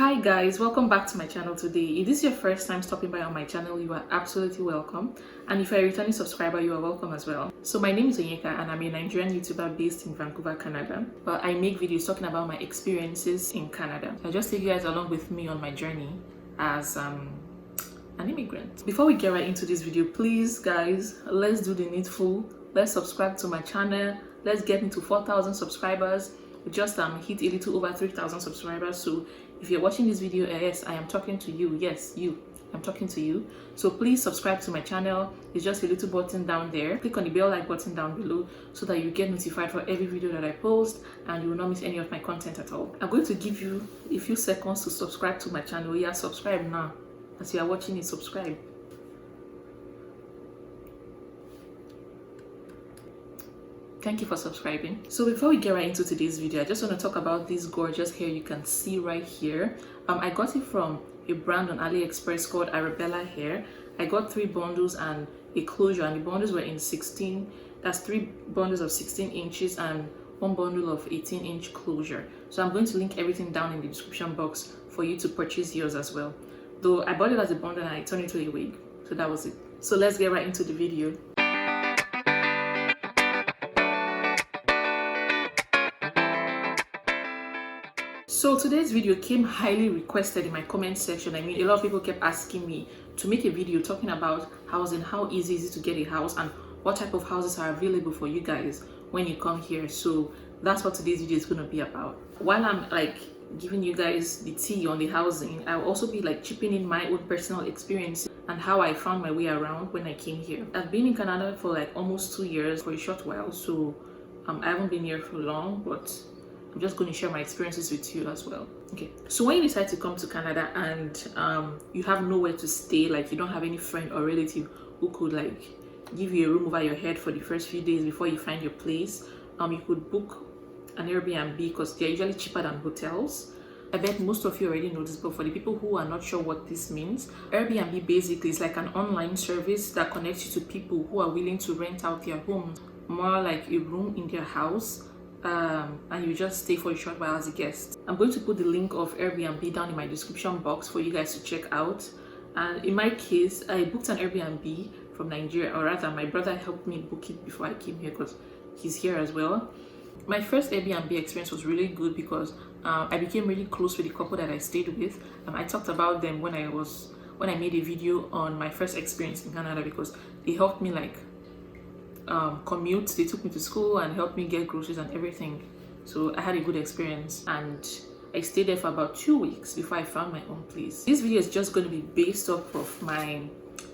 Hi guys, welcome back to my channel today. If this is your first time stopping by on my channel, you are absolutely welcome. And if you're a returning subscriber, you are welcome as well. So my name is Onyeka and I'm a Nigerian YouTuber based in Vancouver, Canada. But I make videos talking about my experiences in Canada. I just take you guys along with me on my journey as an immigrant. Before we get right into this video, please guys, let's do the needful. Let's subscribe to my channel. Let's get into 4,000 subscribers. We just hit a little over 3,000 subscribers. So if you're watching this video, yes, I am talking to you. Yes, you. I'm talking to you. So please subscribe to my channel. It's just a little button down there. Click on the bell like button down below so that you get notified for every video that I post and you will not miss any of my content at all. I'm going to give you a few seconds to subscribe to my channel. Yeah, subscribe now. As you are watching it, subscribe. Thank you for subscribing. So before we get right into today's video, I just want to talk about this gorgeous hair you can see right here. I got it from a brand on AliExpress called Arabella Hair. I got 3 bundles and a closure, and the bundles were in 16. That's 3 bundles of 16 inches and 1 bundle of 18-inch closure. So I'm going to link everything down in the description box for you to purchase yours as well. Though I bought it as a bundle and I turned it into a wig. So that was it. So let's get right into the video. So today's video came highly requested in my comment section. I mean, a lot of people kept asking me to make a video talking about housing, how easy is it to get a house and what type of houses are available for you guys when you come here. So that's what today's video is going to be about. While I'm giving you guys the tea on the housing, I'll also be chipping in my own personal experience and how I found my way around when I came here. I've been in Canada for almost 2 years, for a short while, so I haven't been here for long, but I'm just going to share my experiences with you as well. Okay, so when you decide to come to Canada and you have nowhere to stay, you don't have any friend or relative who could give you a room over your head for the first few days before you find your place, you could book an Airbnb because they're usually cheaper than hotels. I bet most of you already know this, but for the people who are not sure what this means, Airbnb basically is like an online service that connects you to people who are willing to rent out their homes, more like a room in their house. And you just stay for a short while as a guest. I'm going to put the link of Airbnb down in my description box for you guys to check out. And in my case, I booked an Airbnb from Nigeria, or rather my brother helped me book it before I came here because he's here as well. My first Airbnb experience was really good because I became really close with the couple that I stayed with. I talked about them when I made a video on my first experience in Canada because they helped me commute. They took me to school and helped me get groceries and everything. So I had a good experience and I stayed there for about 2 weeks before I found my own place. This video is just going to be based off of my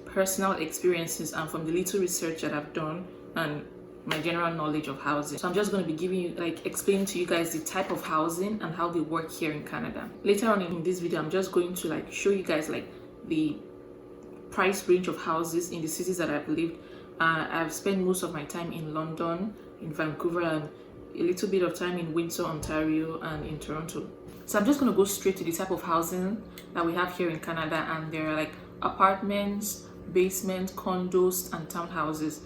personal experiences and from the little research that I've done and my general knowledge of housing. So I'm just going to be giving you explaining to you guys the type of housing and how they work here in Canada. Later on in this video, I'm just going to show you guys the price range of houses in the cities that I've lived. I've spent most of my time in London, in Vancouver, and a little bit of time in Windsor, Ontario, and in Toronto. So I'm just going to go straight to the type of housing that we have here in Canada, and there are apartments, basement, condos, and townhouses.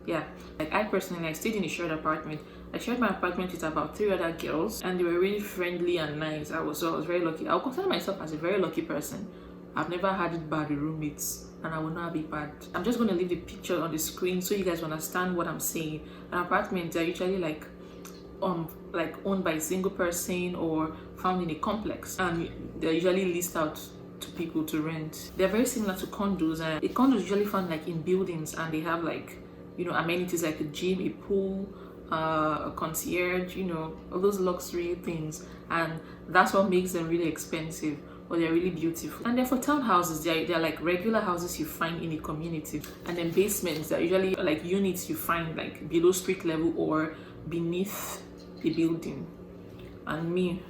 Yeah, I personally, I stayed in a shared apartment. I shared my apartment with about 3 other girls, and they were really friendly and nice. I was very lucky. I'll consider myself as a very lucky person. I've never had it bad with roommates, and I will not be bad. I'm just going to leave the picture on the screen so you guys understand what I'm saying. An apartment are usually owned by a single person or found in a complex, and they're usually leased out to people to rent. They're very similar to condos, and a condo is usually found in buildings, and they have amenities like a gym, a pool, a concierge, all those luxury things, and that's what makes them really expensive. But they're really beautiful. And then for townhouses, they're regular houses you find in a community. And then basements, they're usually units you find below street level or beneath a building. And me,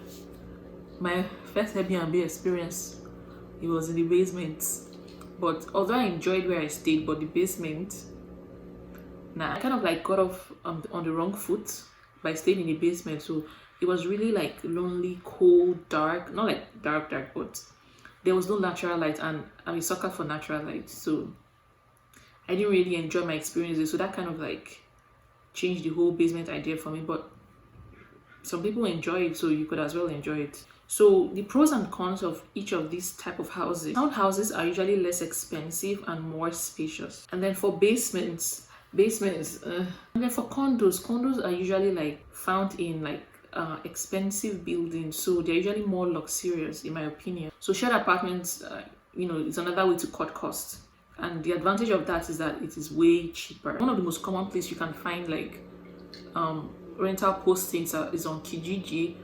my first Airbnb experience, it was in the basement. But although I enjoyed where I stayed, but the basement, I kind of got off on the wrong foot by staying in the basement. So it was really lonely, cold, dark, not dark, but there was no natural light, and I'm a sucker for natural light, so I didn't really enjoy my experiences. So that kind of changed the whole basement idea for me. But some people enjoy it, so you could as well enjoy it. So the pros and cons of each of these type of houses. Townhouses are usually less expensive and more spacious. And then for basements, and then for condos are usually like found in like expensive buildings, so they're usually more luxurious in my opinion. So shared apartments, it's another way to cut costs. And the advantage of that is that it is way cheaper. One of the most common places you can find like rental postings is on Kijiji,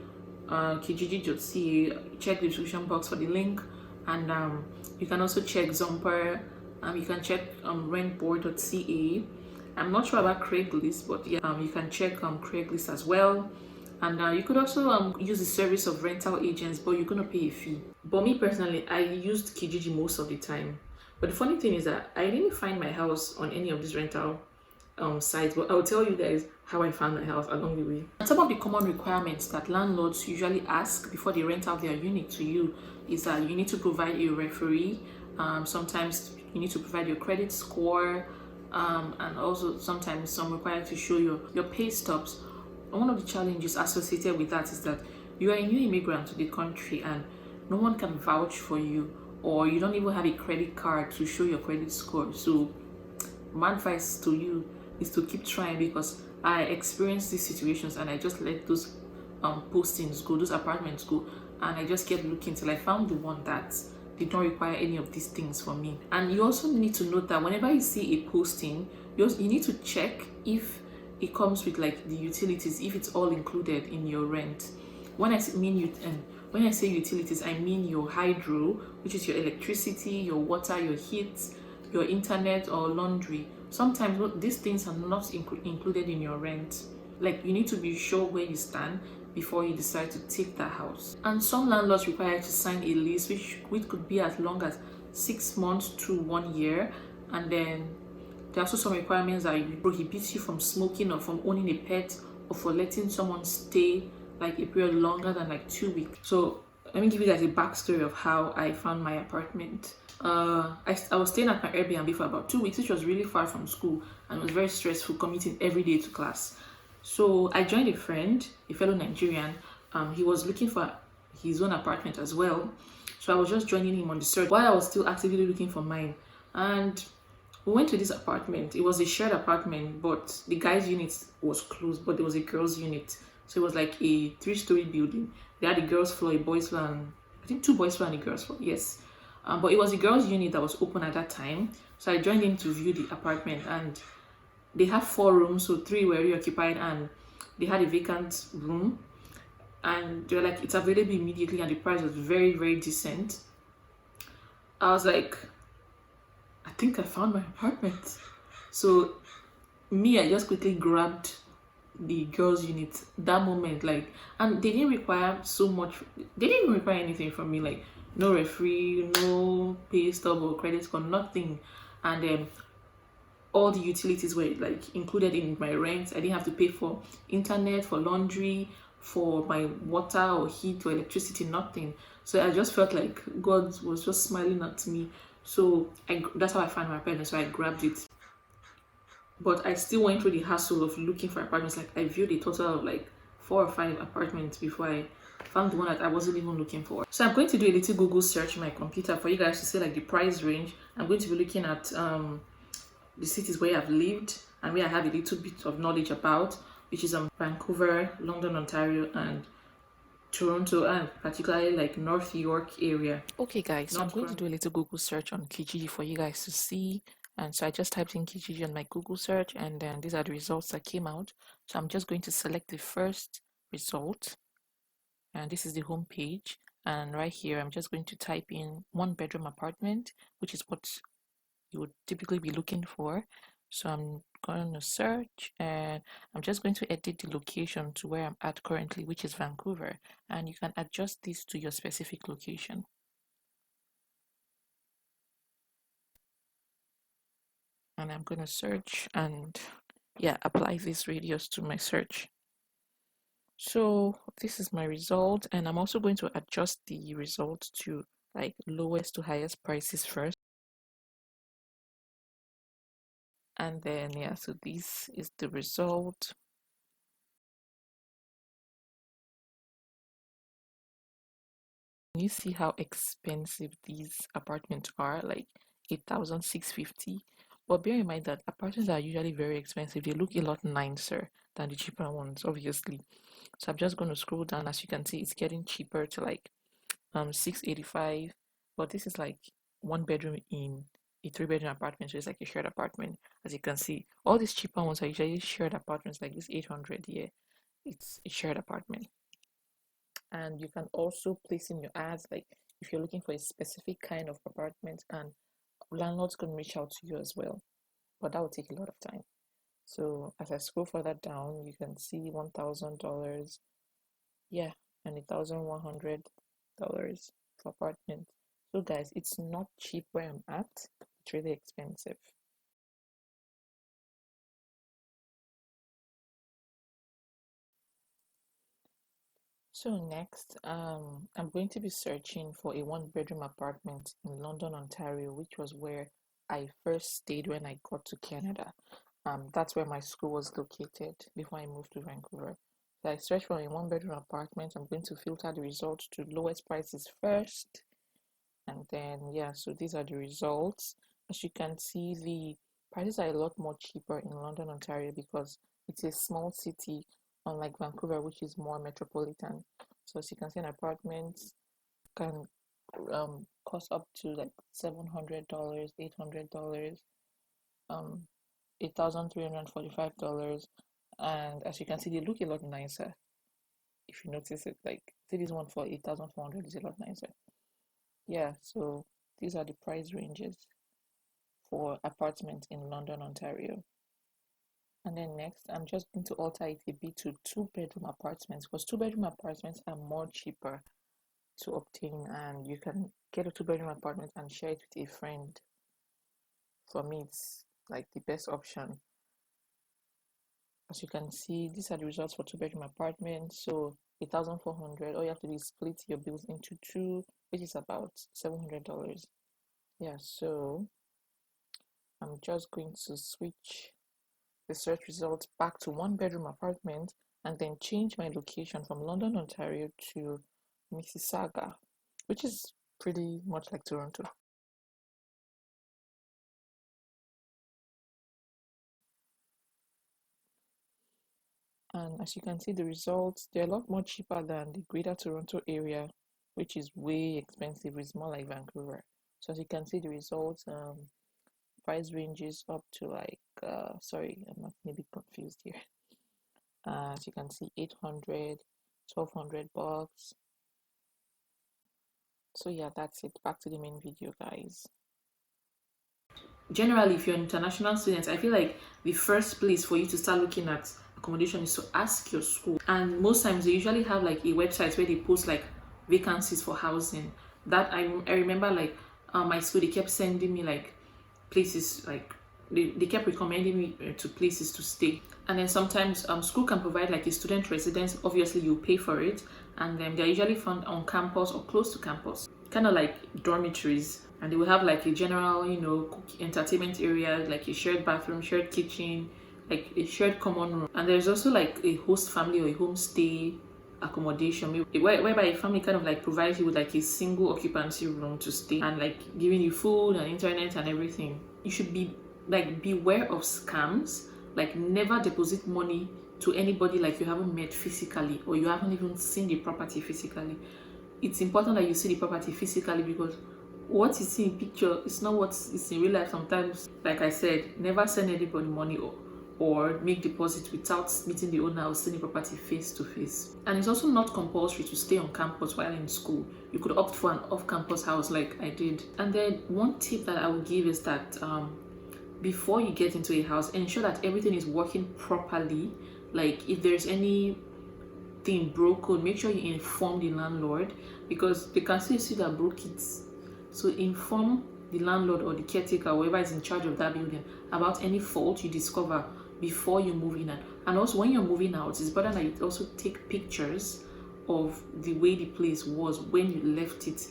kijiji.ca. Check the description box for the link, and you can also check Zumper. You can check rentboard.ca. I'm not sure about Craigslist, but yeah, you can check Craigslist as well. And you could also use the service of rental agents, but you're gonna pay a fee. But me personally, I used Kijiji most of the time. But the funny thing is that I didn't find my house on any of these rental sites, but I'll tell you guys how I found my house along the way. And some of the common requirements that landlords usually ask before they rent out their unit to you is that you need to provide a referee. Sometimes you need to provide your credit score, and also sometimes some require to show your pay stubs. And one of the challenges associated with that is that you are a new immigrant to the country and no one can vouch for you, or you don't even have a credit card to show your credit score. So my advice to you is to keep trying, because I experienced these situations and I just let those postings go, those apartments go, and I just kept looking till I found the one that did not require any of these things for me. And you also need to note that whenever you see a posting, you need to check if it comes with like the utilities, if it's all included in your rent. When I when I say utilities, I mean your hydro, which is your electricity, your water, your heat, your internet, or laundry. Sometimes these things are not included in your rent. Like, you need to be sure where you stand before you decide to take that house. And some landlords require you to sign a lease, which could be as long as 6 months to 1 year. And then there are also some requirements that prohibit you from smoking, or from owning a pet, or for letting someone stay like a period longer than like 2 weeks. So let me give you guys a backstory of how I found my apartment. I was staying at my Airbnb for about 2 weeks, which was really far from school, and it was very stressful commuting every day to class. So I joined a friend, a fellow Nigerian. He was looking for his own apartment as well. So I was just joining him on the search while I was still actively looking for mine. And we went to this apartment. It was a shared apartment, but the guy's unit was closed, but there was a girl's unit. So it was like a 3-story building. They had a girls' floor, a boys' floor, and I think 2 boys' floor and a girls' floor. Yes. But it was the girls' unit that was open at that time. So I joined him to view the apartment, and they had 4 rooms, so 3 were reoccupied, and they had a vacant room. And they were like, it's available immediately, and the price was very, very decent. I was like, I think I found my apartment. So I just quickly grabbed the girls' unit that moment, like, and they didn't require so much. They didn't even require anything from me, like no referee, no pay stub or credit score, nothing. And all the utilities were like included in my rent. I didn't have to pay for internet, for laundry, for my water or heat or electricity, nothing. So I just felt like God was just smiling at me. So that's how I found my apartment. So I grabbed it. But I still went through the hassle of looking for apartments. Like, I viewed a total of like 4 or 5 apartments before I found the one that I wasn't even looking for. So I'm going to do a little Google search on my computer for you guys to see like the price range. I'm going to be looking at the cities where I've lived and where I have a little bit of knowledge about, which is Vancouver, London, Ontario, and Toronto, and particularly like North York area. Okay guys, so I'm going to do a little Google search on Kijiji for you guys to see. And so I just typed in Kijiji on my Google search, and then these are the results that came out. So I'm just going to select the first result, and this is the home page. And right here, I'm just going to type in 1-bedroom apartment, which is what you would typically be looking for. So I'm going to search, and I'm just going to edit the location to where I'm at currently, which is Vancouver. And you can adjust this to your specific location. And I'm going to search and apply this radius to my search. So this is my result, and I'm also going to adjust the result to like lowest to highest prices first. And then so this is the result. You see how expensive these apartments are, like 8,650. But bear in mind that apartments are usually very expensive. They look a lot nicer than the cheaper ones, obviously. So I'm just going to scroll down. As you can see, it's getting cheaper to like 685. But this is like one bedroom in a three-bedroom apartment, so it's like a shared apartment. As you can see, all these cheaper ones are usually shared apartments, like this 800 here. It's a shared apartment. And you can also place in your ads, like if you're looking for a specific kind of apartment, and landlords can reach out to you as well, but that will take a lot of time. So as I scroll further down, you can see $1,000, yeah, and $1,100 for apartment. So guys, it's not cheap where I'm at. It's really expensive. So next, I'm going to be searching for a one-bedroom apartment in London, Ontario, which was where I first stayed when I got to Canada. That's where my school was located before I moved to Vancouver. So I searched for a one-bedroom apartment. I'm going to filter the results to lowest prices first, and then yeah. So these are the results. As you can see, the prices are a lot more cheaper in London, Ontario, because it's a small city, unlike Vancouver, which is more metropolitan. So as you can see, an apartment can cost up to like $700, $800, um, $8,345, and as you can see, they look a lot nicer. If you notice it, like see this one for 8,400 is a lot nicer. Yeah, so these are the price ranges for apartments in London, Ontario. And then next, I'm just going to alter it a bit to two-bedroom apartments, because two-bedroom apartments are more cheaper to obtain, and you can get a two-bedroom apartment and share it with a friend. For me, it's like the best option. As you can see, these are the results for two-bedroom apartments. So 8,400. All you have to do is split your bills into two, which is about $700. Yeah, so I'm just going to switch the search results back to one-bedroom apartment and then change my location from London, Ontario to Mississauga, which is pretty much like Toronto. And as you can see, the results, they're a lot more cheaper than the Greater Toronto area, which is way expensive. It's more like Vancouver. So as you can see, the results, price ranges up to like, sorry, I'm not maybe confused here. As you can see, 800, $1,200. So yeah, that's it. Back to the main video, guys. Generally, if you're an international student, I feel like the first place for you to start looking at accommodation is to ask your school. And most times they usually have like a website where they post like vacancies for housing. That I remember, like my school, they kept sending me like places, like they kept recommending me to places to stay. And then sometimes school can provide like a student residence. Obviously you pay for it, and then they're usually found on campus or close to campus, kind of like dormitories. And they will have like a general, entertainment area, like a shared bathroom, shared kitchen, like a shared common room. And there's also like a host family or a homestay accommodation, whereby a family kind of like provides you with like a single occupancy room to stay, and like giving you food and internet and everything. You should be like beware of scams. Like never deposit money to anybody like you haven't met physically, or you haven't even seen the property physically. It's important that you see the property physically, because what you see in picture is not what is in real life sometimes. Like I said, never send anybody money or make deposit without meeting the owner or seeing the property face to face. And it's also not compulsory to stay on campus while in school. You could opt for an off-campus house like I did. And then one tip that I would give is that before you get into a house, ensure that everything is working properly. Like if there's anything broken, make sure you inform the landlord, because they can still see that broke it. So inform the landlord or the caretaker, whoever is in charge of that building, about any fault you discover before you move in. And also when you're moving out, it's important that you also take pictures of the way the place was when you left it.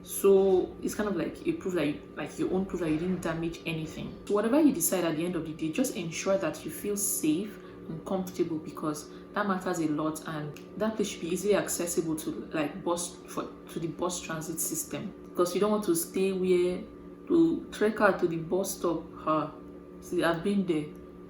So it's kind of like a proof that your own proof that you didn't damage anything. So whatever you decide at the end of the day, just ensure that you feel safe and comfortable, because that matters a lot, and that place should be easily accessible to like to the bus transit system, because you don't want to stay where to trek out to the bus stop. See, I've been there.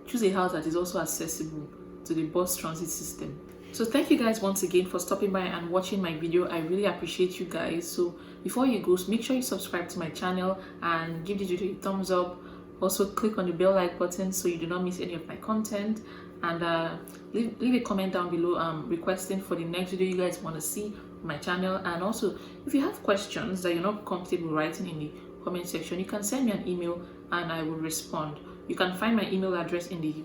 Choose a house that is also accessible to the bus transit system. So thank you guys once again for stopping by and watching my video. I really appreciate you guys. So before you go, make sure you subscribe to my channel and give this video a thumbs up. Also click on the bell like button so you do not miss any of my content, and leave a comment down below requesting for the next video you guys want to see on my channel. And also, if you have questions that you're not comfortable writing in the comment section, you can send me an email and I will respond. You can find my email address in the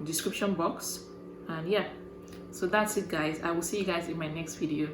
description box. And yeah, so that's it guys. I will see you guys in my next video.